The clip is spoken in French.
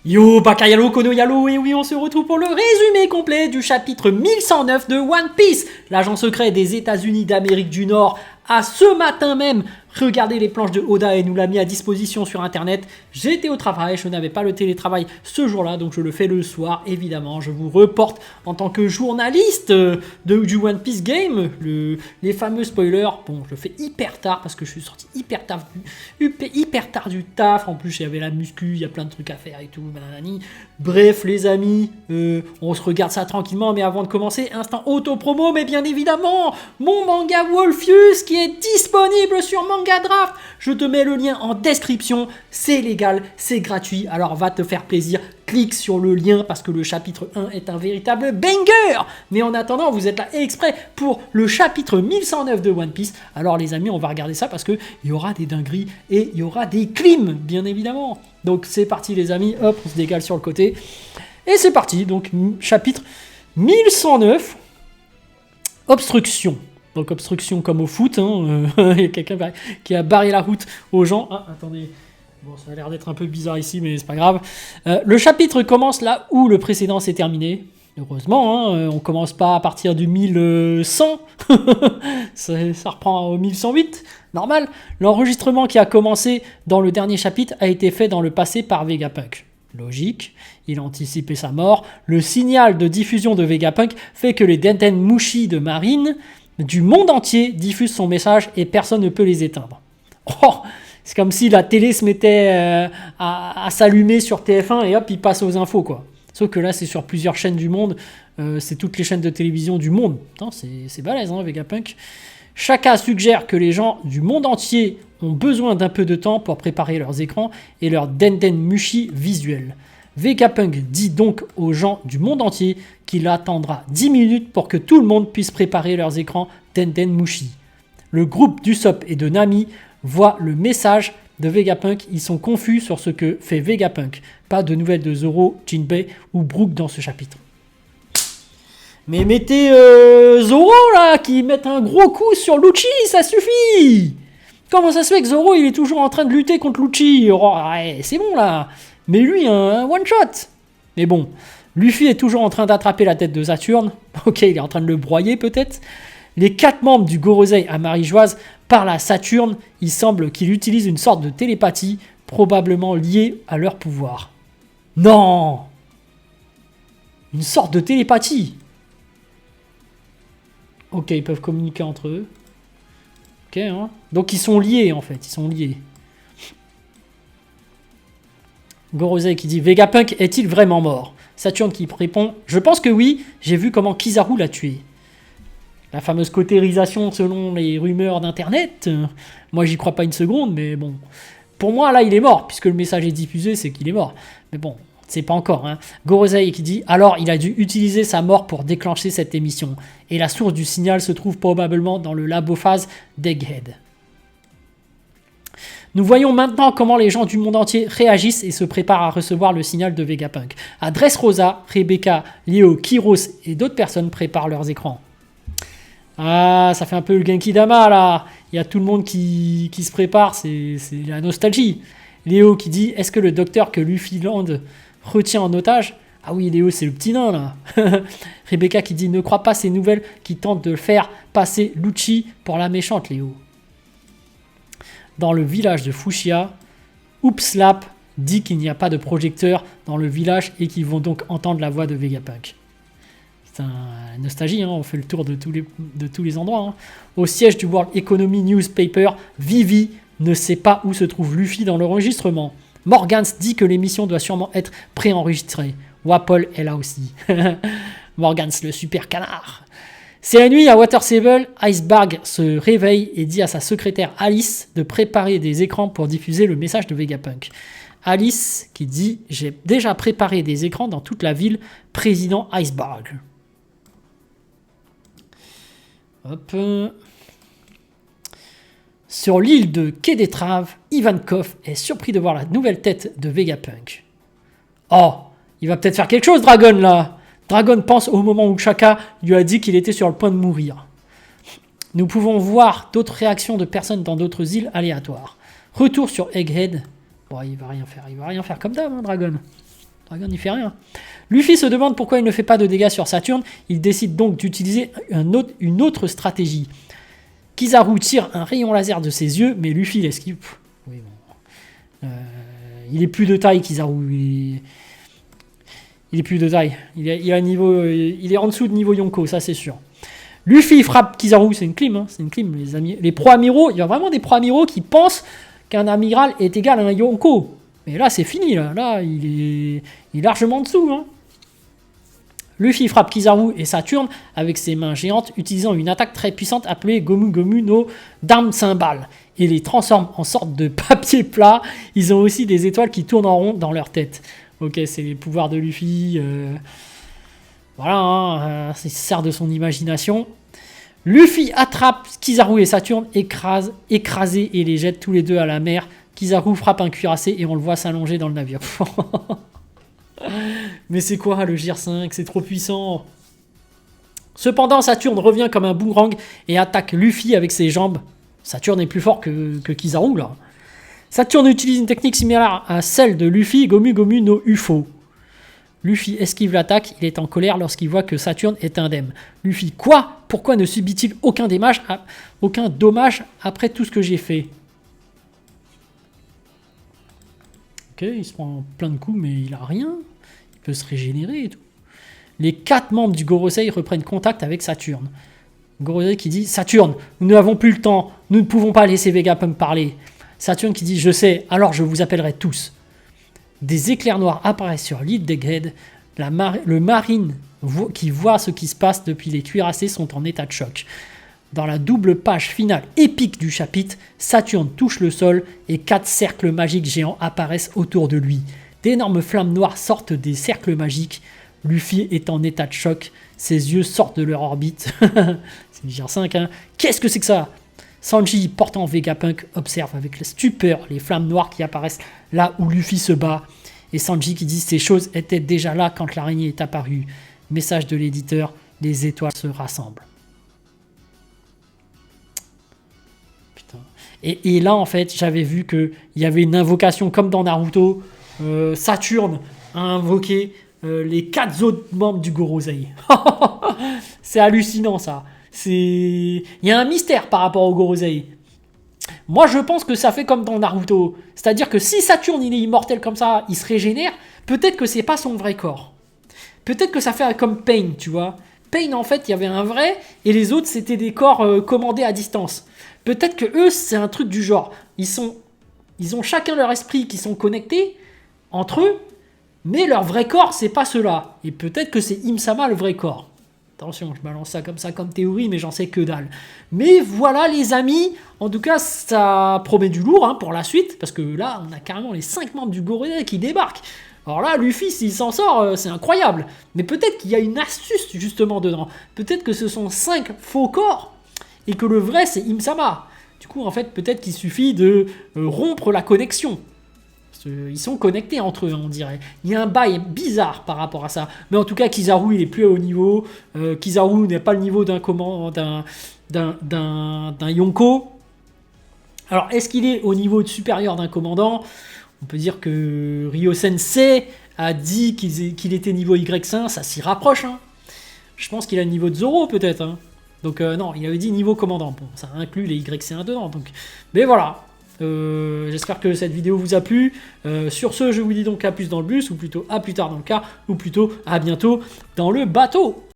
Yo, Bakayalo, Kono Yalo, et oui, on se retrouve pour le résumé complet du chapitre 1109 de One Piece. L'agent secret des États-Unis d'Amérique du Nord a ce matin même regardé les planches de Oda et nous l'a mis à disposition sur internet. J'étais au travail, je n'avais pas le télétravail ce jour-là, donc je le fais le soir, évidemment. Je vous reporte en tant que journaliste du One Piece Game, les fameux spoilers. Bon, je le fais hyper tard parce que je suis sorti hyper tard du taf. En plus, il y avait la muscu, il y a plein de trucs à faire et tout. Banani. Bref, les amis, on se regarde ça tranquillement. Mais avant de commencer, instant auto-promo, mais bien évidemment, mon manga Wolfius qui est disponible sur Manga Draft. Je te mets le lien en description. C'est légal, c'est gratuit. Alors va te faire plaisir. Clique sur le lien parce que le chapitre 1 est un véritable banger. Mais en attendant, vous êtes là exprès pour le chapitre 1109 de One Piece. Alors les amis, on va regarder ça parce qu'il y aura des dingueries et il y aura des crimes, bien évidemment. Donc c'est parti les amis, hop, on se dégale sur le côté. Et c'est parti, donc chapitre 1109, obstruction. Donc obstruction comme au foot, hein. Il y a quelqu'un qui a barré la route aux gens. Ah, attendez. Bon, ça a l'air d'être un peu bizarre ici, mais c'est pas grave. Le chapitre commence là où le précédent s'est terminé. Heureusement, hein, on commence pas à partir du 1100. ça reprend au 1108, normal. L'enregistrement qui a commencé dans le dernier chapitre a été fait dans le passé par Vegapunk. Logique, il a anticipé sa mort. Le signal de diffusion de Vegapunk fait que les Denten Mushi de Marine du monde entier diffusent son message et personne ne peut les éteindre. Oh, c'est comme si la télé se mettait à s'allumer sur TF1 et hop, il passe aux infos, quoi. Sauf que là, c'est sur plusieurs chaînes du monde. C'est toutes les chaînes de télévision du monde. Putain, c'est balèze, hein, Vegapunk. Shaka suggère que les gens du monde entier ont besoin d'un peu de temps pour préparer leurs écrans et leurs Denden Mushi visuels. Vegapunk dit donc aux gens du monde entier qu'il attendra 10 minutes pour que tout le monde puisse préparer leurs écrans Denden Mushi. Le groupe d'Usopp et de Nami voit le message de Vegapunk, ils sont confus sur ce que fait Vegapunk. Pas de nouvelles de Zoro, Jinbei ou Brook dans ce chapitre. Mais mettez Zoro là, qui met un gros coup sur Lucci, ça suffit. Comment ça se fait que Zoro il est toujours en train de lutter contre Lucci? Oh, ouais, c'est bon là. Mais lui, un one shot. Mais bon, Luffy est toujours en train d'attraper la tête de Saturne. Ok, il est en train de le broyer peut-être. Les 4 membres du Gorosei à Marijoise parlent à Saturne. Il semble qu'il utilise une sorte de télépathie, probablement liée à leur pouvoir. Non! Une sorte de télépathie. Ok, ils peuvent communiquer entre eux. Ok, hein. Donc ils sont liés en fait, ils sont liés. Gorosei qui dit « Vegapunk est-il vraiment mort ?» Saturne qui répond « Je pense que oui, j'ai vu comment Kizaru l'a tué. » La fameuse cautérisation selon les rumeurs d'internet, moi j'y crois pas une seconde, mais bon. Pour moi là il est mort, puisque le message est diffusé, c'est qu'il est mort. Mais bon, c'est pas encore. Hein. Gorosei qui dit « Alors il a dû utiliser sa mort pour déclencher cette émission. Et la source du signal se trouve probablement dans le labophase d'Egghead. » Nous voyons maintenant comment les gens du monde entier réagissent et se préparent à recevoir le signal de Vegapunk. À Dressrosa, Rebecca, Léo, Kyros et d'autres personnes préparent leurs écrans. Ah, ça fait un peu le Genki Dama là. Il y a tout le monde qui se prépare, c'est la nostalgie. Léo qui dit « Est-ce que le docteur que Luffy Land retient en otage ?» Ah oui, Léo, c'est le petit nain là. Rebecca qui dit « Ne crois pas ces nouvelles qui tentent de faire passer Lucci pour la méchante, Léo. » Dans le village de Fushia, Oopslap dit qu'il n'y a pas de projecteur dans le village et qu'ils vont donc entendre la voix de Vegapunk. C'est une nostalgie, hein, on fait le tour de tous les endroits. Hein. Au siège du World Economy Newspaper, Vivi ne sait pas où se trouve Luffy dans l'enregistrement. Morgans dit que l'émission doit sûrement être préenregistrée. Wapol est là aussi. Morgans, le super canard. C'est la nuit à Water 7, Iceberg se réveille et dit à sa secrétaire Alice de préparer des écrans pour diffuser le message de Vegapunk. Alice qui dit « J'ai déjà préparé des écrans dans toute la ville, président Iceberg. » Hop. Sur l'île de Quai des Traves, Ivankov est surpris de voir la nouvelle tête de Vegapunk. Oh, il va peut-être faire quelque chose, Dragon, là. Dragon pense au moment où Shaka lui a dit qu'il était sur le point de mourir. Nous pouvons voir d'autres réactions de personnes dans d'autres îles aléatoires. Retour sur Egghead. Bon, il va rien faire comme d'hab, hein, Dragon. Dragon n'y fait rien. Luffy se demande pourquoi il ne fait pas de dégâts sur Saturne. Il décide donc d'utiliser une autre stratégie. Kizaru tire un rayon laser de ses yeux, mais Luffy l'esquive. Oui, bon. Il est plus de taille, Kizaru. Il est plus de taille. Il est en dessous de niveau Yonko, ça c'est sûr. Luffy frappe Kizaru, c'est une clim, hein, c'est une clim, les amis. Les pro-amiraux, il y a vraiment des pro-amiraux qui pensent qu'un amiral est égal à un Yonko. Mais là, c'est fini, là il est largement en dessous. Hein. Luffy frappe Kizaru et Saturne avec ses mains géantes, utilisant une attaque très puissante appelée Gomu Gomu no Dame Cymbale, et les transforme en sorte de papier plat. Ils ont aussi des étoiles qui tournent en rond dans leur tête. Ok, c'est les pouvoirs de Luffy. Voilà, hein, ça sert de son imagination. Luffy attrape Kizaru et Saturne, écrasés, et les jette tous les deux à la mer. Kizaru frappe un cuirassé et on le voit s'allonger dans le navire. Mais c'est quoi le Gear 5? C'est trop puissant. Cependant, Saturne revient comme un boomerang et attaque Luffy avec ses jambes. Saturne est plus fort que Kizaru là. Saturne utilise une technique similaire à celle de Luffy, Gomu Gomu no UFO. Luffy esquive l'attaque, il est en colère lorsqu'il voit que Saturne est indemne. Luffy, quoi? Pourquoi ne subit-il aucun dommage après tout ce que j'ai fait? Ok, il se prend plein de coups, mais il a rien. Il peut se régénérer et tout. Les 4 membres du Gorosei reprennent contact avec Saturne. Gorosei qui dit « Saturne, nous n'avons plus le temps, nous ne pouvons pas laisser Vegapunk parler. » Saturne qui dit « Je sais, alors je vous appellerai tous. » Des éclairs noirs apparaissent sur l'île d'Egghead. Le marine qui voit ce qui se passe depuis les cuirassés sont en état de choc. Dans la double page finale épique du chapitre, Saturne touche le sol et 4 cercles magiques géants apparaissent autour de lui. D'énormes flammes noires sortent des cercles magiques. Luffy est en état de choc. Ses yeux sortent de leur orbite. C'est le Gear 5, hein. Qu'est-ce que c'est que ça? Sanji, portant Vegapunk, observe avec la stupeur les flammes noires qui apparaissent là où Luffy se bat. Et Sanji qui dit « Ces choses étaient déjà là quand l'araignée est apparue. » Message de l'éditeur, les étoiles se rassemblent. Putain. Et là, en fait, j'avais vu qu'il y avait une invocation comme dans Naruto. Saturne a invoqué les 4 autres membres du Gorosei. C'est hallucinant, ça. Il y a un mystère par rapport au Gorosei. Moi, je pense que ça fait comme dans Naruto. C'est-à-dire que si Saturne, il est immortel comme ça, il se régénère, peut-être que c'est pas son vrai corps. Peut-être que ça fait comme Pain, tu vois. Pain, en fait, il y avait un vrai, et les autres, c'était des corps commandés à distance. Peut-être que eux, c'est un truc du genre. Ils ont chacun leur esprit qui sont connectés entre eux, mais leur vrai corps, c'est pas ceux-là. Et peut-être que c'est Im-sama le vrai corps. Attention, je balance ça comme théorie, mais j'en sais que dalle. Mais voilà les amis, en tout cas ça promet du lourd hein, pour la suite, parce que là on a carrément les 5 membres du Gorosei qui débarquent. Alors là, Luffy, s'il s'en sort, c'est incroyable. Mais peut-être qu'il y a une astuce justement dedans. Peut-être que ce sont 5 faux corps, et que le vrai c'est Im-sama. Du coup, en fait, peut-être qu'il suffit de rompre la connexion. Ils sont connectés entre eux, on dirait. Il y a un bail bizarre par rapport à ça. Mais en tout cas, Kizaru, il est plus à haut niveau. Kizaru n'est pas le niveau d'un Yonko. Alors, est-ce qu'il est au niveau supérieur d'un commandant? On peut dire que Ryo Sensei a dit qu'il était niveau Y5. Ça s'y rapproche. Hein. Je pense qu'il a le niveau de Zoro, peut-être. Hein. Donc, non, il avait dit niveau commandant. Bon, ça inclut les YC1 dedans. Donc. Mais voilà. J'espère que cette vidéo vous a plu. Sur ce, je vous dis donc à plus dans le bus, ou plutôt à plus tard dans le car, ou plutôt à bientôt dans le bateau.